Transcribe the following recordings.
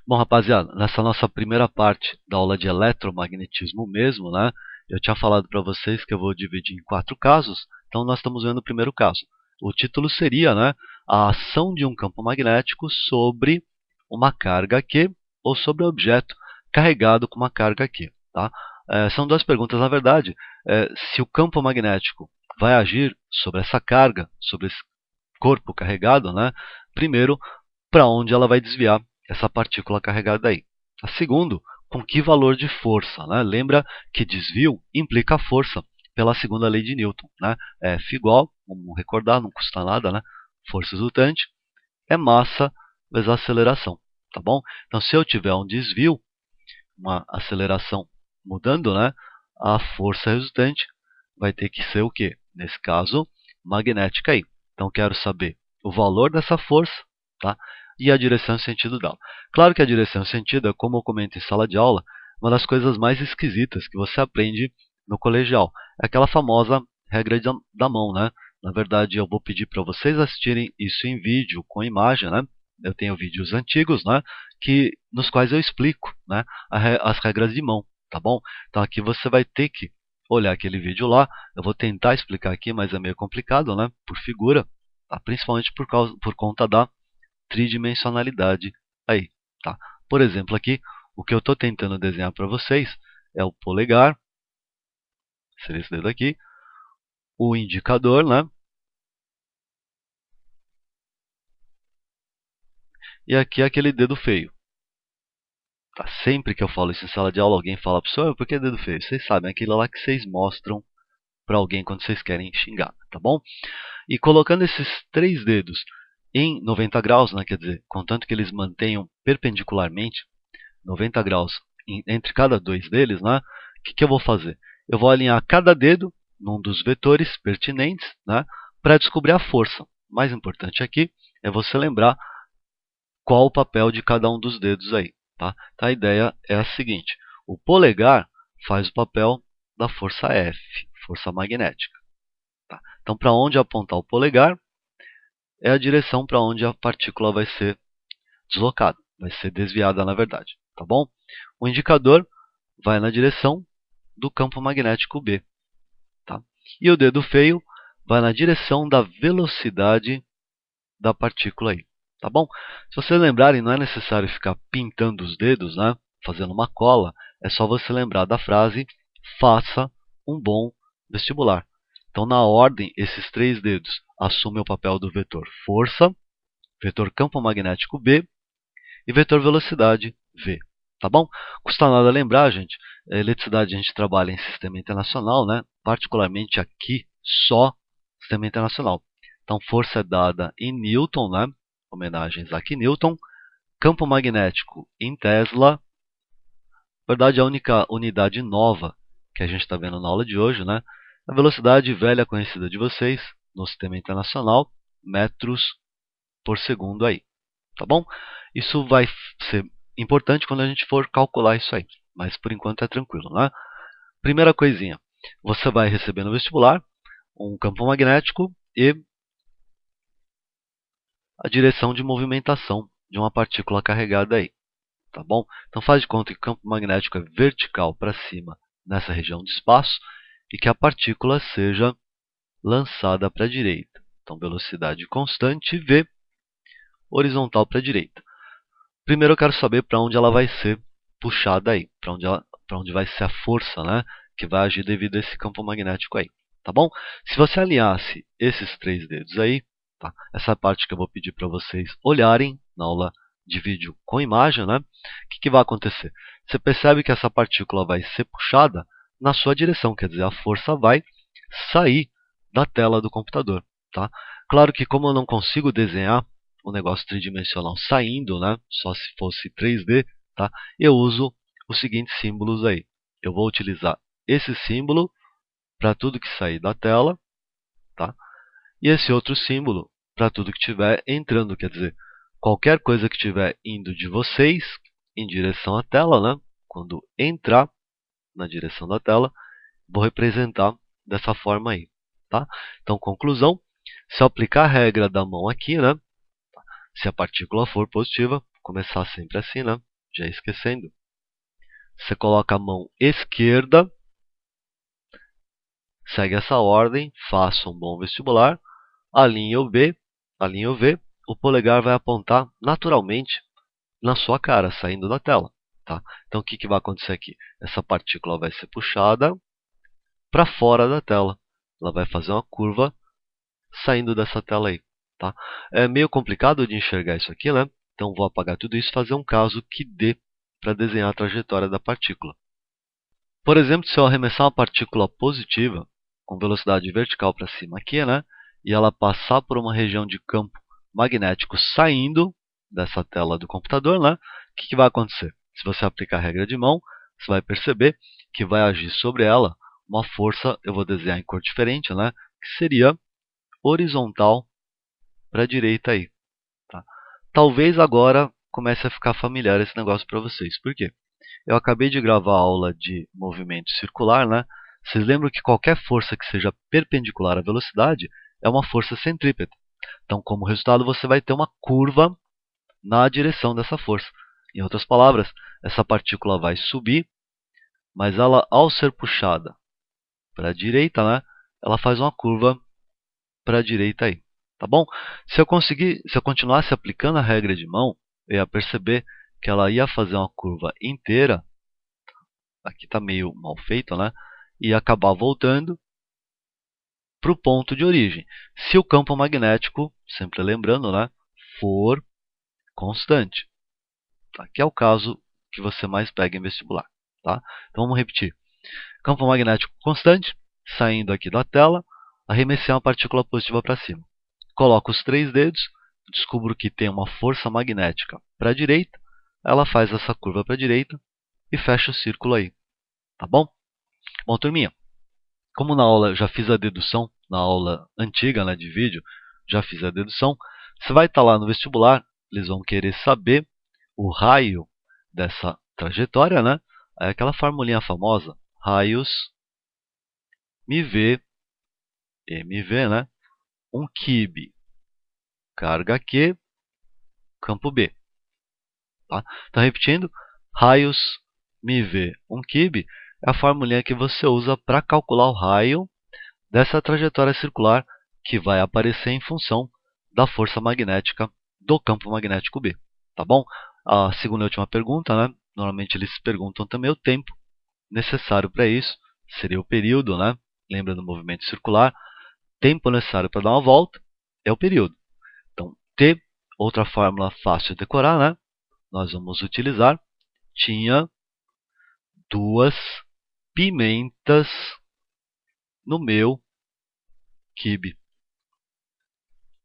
Bom, rapaziada, nessa nossa primeira parte da aula de eletromagnetismo mesmo, né? Eu tinha falado para vocês que eu vou dividir em 4 casos, então nós estamos vendo o primeiro caso. O título seria, né, a ação de um campo magnético sobre uma carga Q ou sobre o objeto carregado com uma carga Q. Tá? São duas perguntas, na verdade. Se o campo magnético vai agir sobre essa carga, sobre esse corpo carregado, né? Primeiro, para onde ela vai desviar essa partícula carregada aí. A segundo, com que valor de força, né? Lembra que desvio implica força pela segunda lei de Newton, né? F igual, vamos recordar, não custa nada, né? Força resultante é massa vezes a aceleração, tá bom? Então, se eu tiver um desvio, uma aceleração mudando, né? A força resultante vai ter que ser o quê? Nesse caso, magnética aí. Então, quero saber o valor dessa força, tá? E a direção e sentido dela. Claro que a direção e sentido, como eu comento em sala de aula, uma das coisas mais esquisitas que você aprende no colegial. É aquela famosa regra da mão, né? Na verdade, eu vou pedir para vocês assistirem isso em vídeo, com imagem, né? Eu tenho vídeos antigos, né? Nos quais eu explico, né? As regras de mão, tá bom? Então, aqui você vai ter que olhar aquele vídeo lá. Eu vou tentar explicar aqui, mas é meio complicado, né? Por figura, tá? Principalmente por conta da tridimensionalidade aí, tá? Por exemplo, aqui, o que eu estou tentando desenhar para vocês é o polegar, seria esse dedo aqui, o indicador, né? E aqui aquele dedo feio. Tá? Sempre que eu falo isso em sala de aula, alguém fala, professor, por que dedo feio? Vocês sabem, aquilo lá que vocês mostram para alguém quando vocês querem xingar, tá bom? E colocando esses 3 dedos em 90 graus, né, quer dizer, contanto que eles mantenham perpendicularmente 90 graus entre cada 2 deles, né, o que eu vou fazer? Eu vou alinhar cada dedo num dos vetores pertinentes, né, para descobrir a força. O mais importante aqui é você lembrar qual o papel de cada um dos dedos aí. Tá? Então, a ideia é a seguinte: o polegar faz o papel da força F, força magnética. Tá? Então, para onde apontar o polegar é a direção para onde a partícula vai ser deslocada, vai ser desviada, na verdade. Tá bom? O indicador vai na direção do campo magnético B. Tá? E o dedo feio vai na direção da velocidade da partícula aí. Tá bom? Se vocês lembrarem, não é necessário ficar pintando os dedos, né? Fazendo uma cola. É só você lembrar da frase: faça um bom vestibular. Então, na ordem, esses 3 dedos assumem o papel do vetor força, vetor campo magnético B e vetor velocidade V. Tá bom? Custa nada lembrar, gente. A eletricidade a gente trabalha em sistema internacional, né? Particularmente aqui, só sistema internacional. Então, força é dada em Newton, né? Homenagem a Isaac Newton. Campo magnético em Tesla. Na verdade, a única unidade nova que a gente está vendo na aula de hoje, né? A velocidade velha conhecida de vocês no sistema internacional, metros por segundo aí. Tá bom? Isso vai ser importante quando a gente for calcular isso aí. Mas por enquanto é tranquilo, né? Primeira coisinha. Você vai receber no vestibular um campo magnético e a direção de movimentação de uma partícula carregada aí, tá bom? Então faz de conta que o campo magnético é vertical para cima nessa região do espaço e que a partícula seja lançada para a direita. Então velocidade constante v horizontal para a direita. Primeiro eu quero saber para onde ela vai ser puxada aí, para onde vai ser a força, né, que vai agir devido a esse campo magnético aí, tá bom? Se você alinhasse esses 3 dedos aí, tá? Essa parte que eu vou pedir para vocês olharem na aula de vídeo com imagem, né? O que vai acontecer? Você percebe que essa partícula vai ser puxada na sua direção, quer dizer, a força vai sair da tela do computador, tá? Claro que como eu não consigo desenhar o negócio tridimensional saindo, né? Só se fosse 3D, tá? Eu uso os seguintes símbolos aí. Eu vou utilizar esse símbolo para tudo que sair da tela, tá? E esse outro símbolo para tudo que estiver entrando, quer dizer, qualquer coisa que estiver indo de vocês em direção à tela, né? Quando entrar na direção da tela, vou representar dessa forma aí, tá? Então, conclusão, se eu aplicar a regra da mão aqui, né? Se a partícula for positiva, começar sempre assim, né? já esquecendo. Você coloca a mão esquerda, segue essa ordem, faça um bom vestibular, alinhe o B, alinhe o V, o polegar vai apontar naturalmente na sua cara, saindo da tela. Tá? Então, o que vai acontecer aqui? Essa partícula vai ser puxada para fora da tela. Ela vai fazer uma curva saindo dessa tela aí. Tá? É meio complicado de enxergar isso aqui, né? Então, vou apagar tudo isso e fazer um caso que dê para desenhar a trajetória da partícula. Por exemplo, se eu arremessar uma partícula positiva com velocidade vertical para cima aqui, né? E ela passar por uma região de campo magnético saindo dessa tela do computador, né? O que vai acontecer? Se você aplicar a regra de mão, você vai perceber que vai agir sobre ela uma força, eu vou desenhar em cor diferente, né? Que seria horizontal para a direita aí. Tá? Talvez agora comece a ficar familiar esse negócio para vocês. Por quê? Eu acabei de gravar a aula de movimento circular, né? Vocês lembram que qualquer força que seja perpendicular à velocidade é uma força centrípeta. Então, como resultado, você vai ter uma curva na direção dessa força. Em outras palavras, essa partícula vai subir, mas ela, ao ser puxada para a direita, né, ela faz uma curva para a direita aí. Tá bom? Se eu continuasse aplicando a regra de mão, eu ia perceber que ela ia fazer uma curva inteira. Aqui está meio mal feito, né? E acabar voltando para o ponto de origem. Se o campo magnético, sempre lembrando, né, for constante. Tá? Que é o caso que você mais pega em vestibular. Tá? Então vamos repetir. Campo magnético constante, saindo aqui da tela, arremessei uma partícula positiva para cima. Coloco os 3 dedos, descubro que tem uma força magnética para a direita, ela faz essa curva para a direita e fecha o círculo aí. Tá bom? Bom, turminha, como na aula eu já fiz a dedução, na aula antiga, né, de vídeo, já fiz a dedução, você vai estar lá no vestibular, eles vão querer saber o raio dessa trajetória, né? É aquela formulinha famosa, raios mv, mv, né? 1 kb, carga Q, campo B. Tá? Então, repetindo, raios mv 1 kb é a formulinha que você usa para calcular o raio dessa trajetória circular que vai aparecer em função da força magnética do campo magnético B. Tá bom? A segunda e última pergunta, né? Normalmente eles perguntam também o tempo necessário para isso, seria o período, né? Lembra do movimento circular? Tempo necessário para dar uma volta é o período. Então, T, outra fórmula fácil de decorar, né? Nós vamos utilizar. Tinha 2 pimentas no meu quibe.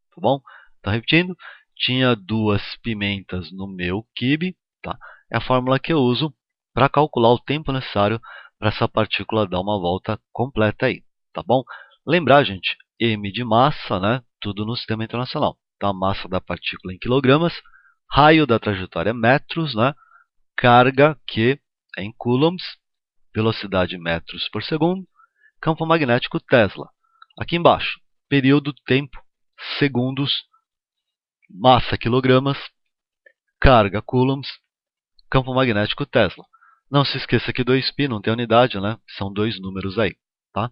Tá bom? Então, repetindo. Tinha 2 pimentas no meu quibe. Tá? É a fórmula que eu uso para calcular o tempo necessário para essa partícula dar uma volta completa aí. Tá bom? Lembrar, gente, m de massa, né? Tudo no sistema internacional. Então, a massa da partícula em quilogramas, raio da trajetória metros, né? Carga Q é em coulombs, velocidade metros por segundo, campo magnético Tesla. Aqui embaixo, período, tempo, segundos, massa quilogramas, carga coulombs, campo magnético Tesla. Não se esqueça que 2π não tem unidade, né? São 2 números aí. Tá?